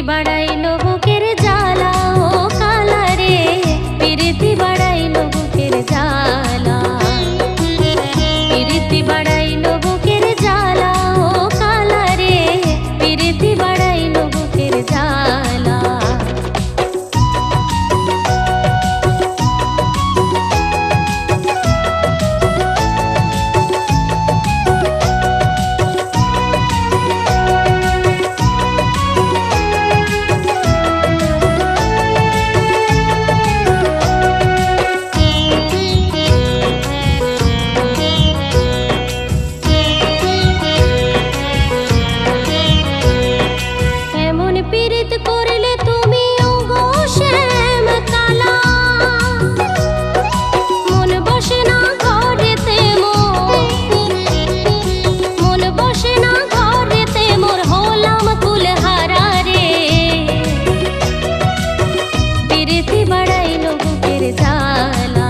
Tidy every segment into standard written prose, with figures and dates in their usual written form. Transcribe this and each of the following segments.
বাড়াইলো বুকের জ্বালা ও কালারে, প্রীতি বাড়াইলো বুকের জ্বালা, প্রীতি বাড়াইলো বুকের জ্বালা ও কালারে, প্রীতি বাড়াইলো বুকের জ্বালা। পীড়িত করলে তুমি ওগো শ্যাম কালা, মন বসে না ঘরেতে মন বসে না ঘরেতে মোর হলাম কুলহারা রে, প্রীতি বাড়াইলো বুকের জ্বালা,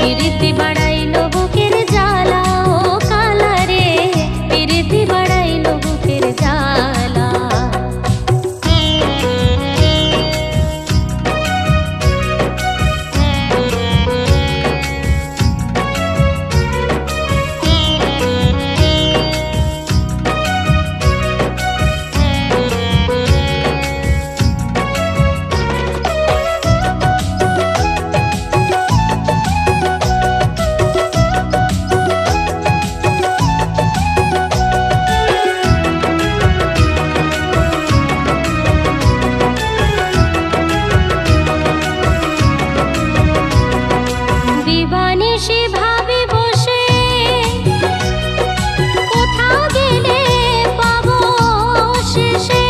প্রীতি বাড়াইলো বুকের জ্বালা ও কালারে, প্রীতি বাড়াইলো বুকের জ্বালা। দিবানিশি ভাবি বসে কোথাও গেলে পাবো শেষে,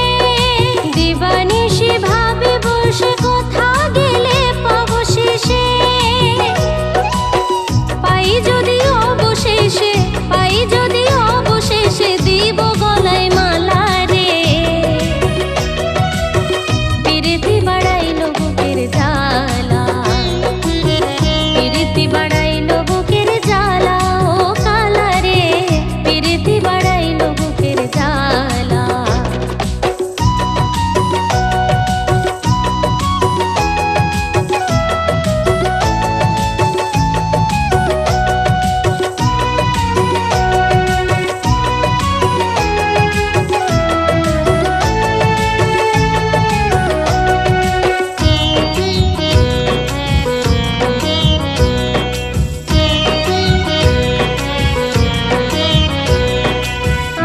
দিবানিশি ভাবি বসে কোথাও গেলে পাবো শেষে, পাই যদি অবশেষে, পাই যদি অবশেষে দিব গলায় মালা রে, প্রীতি বাড়াইলো বুকের জ্বালা, প্রীতি বাড়াইলো বুকের জ্বালা ও কালারে, প্রীতি বাড়াইলো বুকের জ্বালা।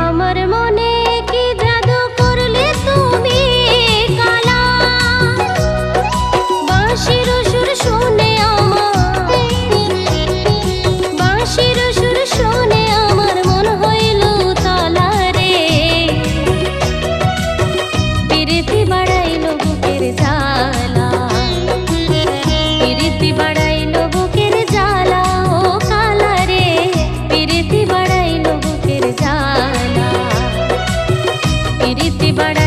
আমার মনে কি জাদু করলে তুমি কালা, বাঁশির সুর শুনে আমার, বাঁশির সুর শুনে আমার মন হইল তালা রে, প্রীতি বাড়াইলো বুকের জ্বালা, প্রীতি বাড়াইলো বুকের জ্বালা ও কালারে, প্রীতি বাড়াইলো বুকের জ্বালা, প্রীতি বাড়াই